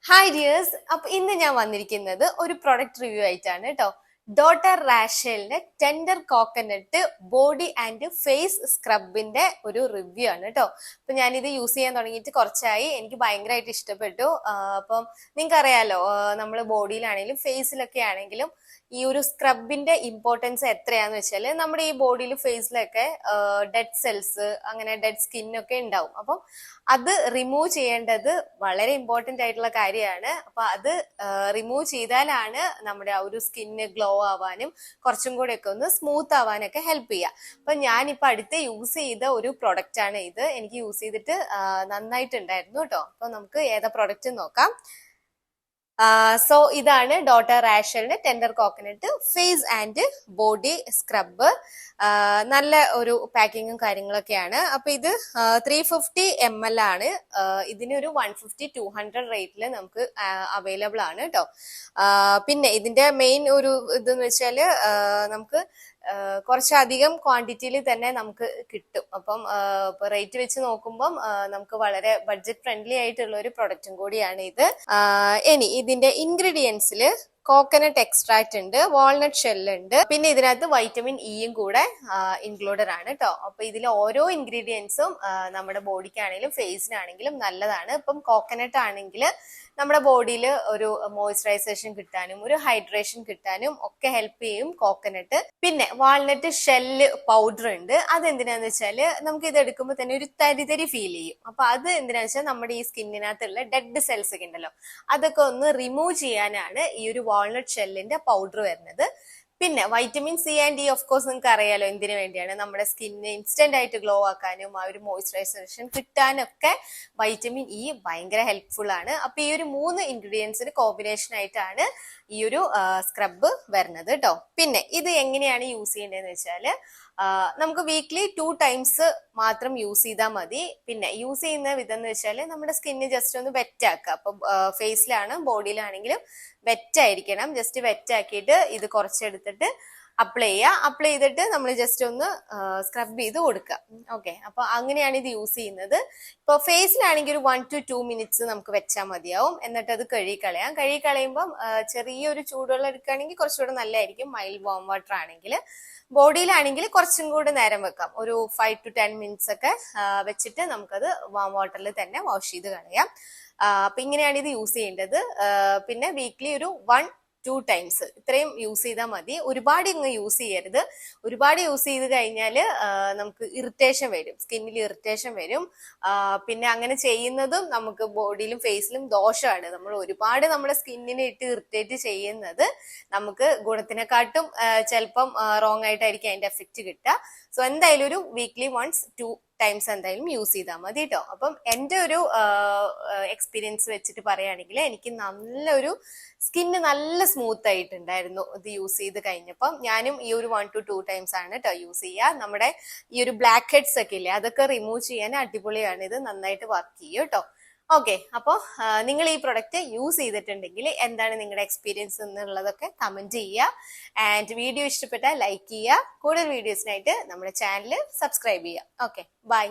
Hi dears, അപ്പൊ ഇന്ന് ഞാൻ വന്നിരിക്കുന്നത് ഒരു പ്രൊഡക്റ്റ് റിവ്യൂ ആയിട്ടാണ് കേട്ടോ. ഡോട്ടർ റാഷലിന്റെ tender coconut body and face സ്ക്രബിന്റെ ഒരു റിവ്യൂ ആണ് കേട്ടോ. അപ്പൊ ഞാനിത് യൂസ് ചെയ്യാൻ തുടങ്ങിയിട്ട് കുറച്ചായി, എനിക്ക് ഭയങ്കരമായിട്ട് ഇഷ്ടപ്പെട്ടു. അപ്പം നിങ്ങൾക്ക് അറിയാലോ, നമ്മൾ ബോഡിയിലാണെങ്കിലും ഫേസിലൊക്കെ ആണെങ്കിലും ഈ ഒരു സ്ക്രബിന്റെ ഇമ്പോർട്ടൻസ് എത്രയാന്ന് വെച്ചാല് നമ്മുടെ ഈ ബോഡിയിൽ ഫേസിലൊക്കെ ഡെഡ് സെൽസ് അങ്ങനെ ഡെഡ് സ്കിന്നൊക്കെ ഉണ്ടാവും. അപ്പം അത് റിമൂവ് ചെയ്യേണ്ടത് വളരെ ഇമ്പോർട്ടന്റ് ആയിട്ടുള്ള കാര്യമാണ്. അപ്പൊ അത് റിമൂവ് ചെയ്താലാണ് നമ്മുടെ ആ ഒരു സ്കിന്ന് ഗ്ലോ ആവാനും കുറച്ചും കൂടെ ഒക്കെ ഒന്ന് സ്മൂത്ത് ആവാനൊക്കെ ഹെൽപ്പ് ചെയ്യുക. അപ്പൊ ഞാനിപ്പോ അടുത്ത് യൂസ് ചെയ്ത ഒരു പ്രൊഡക്റ്റ് ആണ് ഇത്. എനിക്ക് യൂസ് ചെയ്തിട്ട് നന്നായിട്ടുണ്ടായിരുന്നു കേട്ടോ. അപ്പൊ നമുക്ക് ഏതാ പ്രൊഡക്റ്റ് നോക്കാം. സോ ഇതാണ് ഡോട്ടർ റാഷലിന്റെ tender coconut face and body scrub. നല്ല ഒരു പാക്കിങ്ങും കാര്യങ്ങളൊക്കെയാണ്. അപ്പൊ ഇത് 350 ml ആണ്. ഇതിനൊരു 150-200 റേറ്റിൽ നമുക്ക് അവൈലബിൾ ആണ് കേട്ടോ. പിന്നെ ഇതിന്റെ മെയിൻ ഒരു ഇതെന്ന് വെച്ചാല് നമുക്ക് കുറച്ചധികം ക്വാണ്ടിറ്റിയിൽ തന്നെ നമുക്ക് കിട്ടും. അപ്പം റേറ്റ് വെച്ച് നോക്കുമ്പം നമുക്ക് വളരെ ബഡ്ജറ്റ് ഫ്രണ്ട്ലി ആയിട്ടുള്ള ഒരു പ്രൊഡക്റ്റും കൂടിയാണ് ഇത്. ഇനി ഇതിന്റെ ഇൻഗ്രീഡിയൻസിൽ കോക്കനട്ട് എക്സ്ട്രാക്ട് ഉണ്ട്, വാൾനട്ട് ഷെല്ല് ഉണ്ട്, പിന്നെ ഇതിനകത്ത് വൈറ്റമിൻ ഇയും കൂടെ ഇൻക്ലൂഡഡ് ആണ് കേട്ടോ. അപ്പൊ ഇതിൽ ഓരോ ഇൻഗ്രീഡിയൻസും നമ്മുടെ ബോഡിക്കാണെങ്കിലും ഫേസിനാണെങ്കിലും നല്ലതാണ്. ഇപ്പം കോക്കനട്ട് ആണെങ്കിൽ നമ്മുടെ ബോഡിയിൽ ഒരു മോയ്സ്ചറൈസേഷൻ കിട്ടാനും ഒരു ഹൈഡ്രേഷൻ കിട്ടാനും ഒക്കെ ഹെൽപ്പ് ചെയ്യും കോക്കനട്ട്. പിന്നെ വാൾനട്ട് ഷെല്ല് പൗഡർ ഉണ്ട്. അതെന്തിനാന്ന് വെച്ചാല് നമുക്ക് ഇത് എടുക്കുമ്പോൾ തന്നെ ഒരു തരിതരി ഫീൽ ചെയ്യും. അപ്പൊ അത് എന്തിനാന്ന് വെച്ചാൽ നമ്മുടെ ഈ സ്കിന്നിനകത്തുള്ള ഡെഡ് സെൽസ് ഒക്കെ ഉണ്ടല്ലോ, അതൊക്കെ ഒന്ന് റിമൂവ് ചെയ്യാനാണ് ഈ ഒരു വാൾനട്ട് ഷെല്ലിന്റെ പൗഡർ വരുന്നത്. പിന്നെ vitamin C and E of course നിങ്ങൾക്ക് അറിയാലോ എന്തിനു വേണ്ടിയാണ്, നമ്മുടെ സ്കിന്നിന് ഇൻസ്റ്റന്റ് ആയിട്ട് ഗ്ലോ ആക്കാനും ആ ഒരു മോയ്സ്ചറൈസേഷൻ കിട്ടാനൊക്കെ വൈറ്റമിൻ ഇ ഭയങ്കര ഹെൽപ്ഫുൾ ആണ്. അപ്പൊ ഈ ഒരു 3 ഇൻഗ്രീഡിയൻസിന് കോമ്പിനേഷൻ ആയിട്ടാണ് ഈ ഒരു സ്ക്രബ് വരുന്നത് കേട്ടോ. പിന്നെ ഇത് എങ്ങനെയാണ് യൂസ് ചെയ്യേണ്ടതെന്ന് വെച്ചാല് നമുക്ക് വീക്ക്ലി 2 ടൈംസ് മാത്രം യൂസ് ചെയ്താൽ മതി. പിന്നെ യൂസ് ചെയ്യുന്ന വിധം എന്ന് വെച്ചാൽ നമ്മുടെ സ്കിന്ന് ജസ്റ്റ് ഒന്ന് വെറ്റ് ആക്കുക. അപ്പൊ ഫേസിലാണ് ബോഡിയിലാണെങ്കിലും വെറ്റ് ആയിരിക്കണം. ജസ്റ്റ് വെറ്റ് ആക്കിയിട്ട് ഇത് കുറച്ചെടുത്തിട്ട് അപ്ലൈ ചെയ്യുക. അപ്ലൈ ചെയ്തിട്ട് നമ്മൾ ജസ്റ്റ് ഒന്ന് സ്ക്രബ് ചെയ്ത് കൊടുക്കുക. ഓക്കെ, അപ്പൊ അങ്ങനെയാണ് ഇത് യൂസ് ചെയ്യുന്നത്. ഇപ്പൊ ഫേസിലാണെങ്കിൽ ഒരു 1 to 2 മിനിറ്റ്സ് നമുക്ക് വെച്ചാൽ മതിയാവും. എന്നിട്ട് അത് കഴുകിക്കളയാം. കഴുകിക്കളയുമ്പം ചെറിയൊരു ചൂടുവെള്ളം എടുക്കുകയാണെങ്കിൽ കുറച്ചുകൂടെ നല്ലതായിരിക്കും, മൈൽഡ് വാം വാട്ടർ ആണെങ്കിൽ. ബോഡിയിലാണെങ്കിൽ കുറച്ചും കൂടെ നേരം വെക്കാം, ഒരു 5 to 10 മിനിറ്റ്സ് ഒക്കെ വെച്ചിട്ട് നമുക്കത് വാം വാട്ടറിൽ തന്നെ വാഷ് ചെയ്ത് കളയാം. അപ്പൊ ഇങ്ങനെയാണ് ഇത് യൂസ് ചെയ്യേണ്ടത്. പിന്നെ വീക്ക്ലി ഒരു 1-2 ടൈംസ് ഇത്രയും യൂസ് ചെയ്താൽ മതി. ഒരുപാട് ഇങ്ങ് യൂസ് ചെയ്യരുത്. ഒരുപാട് യൂസ് ചെയ്ത് കഴിഞ്ഞാൽ നമുക്ക് ഇറിറ്റേഷൻ വരും, സ്കിന്നിൽ ഇറിറ്റേഷൻ വരും. പിന്നെ അങ്ങനെ ചെയ്യുന്നതും നമുക്ക് ബോഡിയിലും ഫേസിലും ദോഷമാണ്. നമ്മൾ ഒരുപാട് നമ്മുടെ സ്കിന്നിനെ ഇട്ട് ഇറിറ്റേറ്റ് ചെയ്യുന്നത് നമുക്ക് ഗുണത്തിനെക്കാട്ടും ചിലപ്പം റോങ് ആയിട്ടായിരിക്കും അതിന്റെ എഫക്റ്റ് കിട്ടുക. സോ എന്തായാലും ഒരു വീക്ക്ലി 1-2 ടൈംസ് എന്തായാലും യൂസ് ചെയ്താൽ മതി കേട്ടോ. അപ്പം എൻ്റെ ഒരു എക്സ്പീരിയൻസ് വെച്ചിട്ട് പറയുകയാണെങ്കിൽ എനിക്ക് നല്ലൊരു സ്കിന്ന് നല്ല സ്മൂത്ത് ആയിട്ടുണ്ടായിരുന്നു ഇത് യൂസ് ചെയ്ത് കഴിഞ്ഞപ്പം. ഞാനും ഈ ഒരു 1 to 2 ടൈംസ് ആണ് കേട്ടോ യൂസ് ചെയ്യുക. നമ്മുടെ ഈ ഒരു ബ്ലാക്ക് ഹെഡ്സ് ഒക്കെ ഇല്ലേ, അതൊക്കെ റിമൂവ് ചെയ്യാൻ അടിപൊളിയാണ് ഇത്, നന്നായിട്ട് വർക്ക് ചെയ്യും കേട്ടോ. ഓക്കെ, അപ്പോൾ നിങ്ങൾ ഈ പ്രൊഡക്റ്റ് യൂസ് ചെയ്തിട്ടുണ്ടെങ്കിൽ എന്താണ് നിങ്ങളുടെ എക്സ്പീരിയൻസ് എന്നുള്ളതൊക്കെ കമന്റ് ചെയ്യുക. ആൻഡ് വീഡിയോ ഇഷ്ടപ്പെട്ടാൽ ലൈക്ക് ചെയ്യുക. കൂടുതൽ വീഡിയോസിനായിട്ട് നമ്മുടെ ചാനൽ സബ്സ്ക്രൈബ് ചെയ്യുക. Okay, by.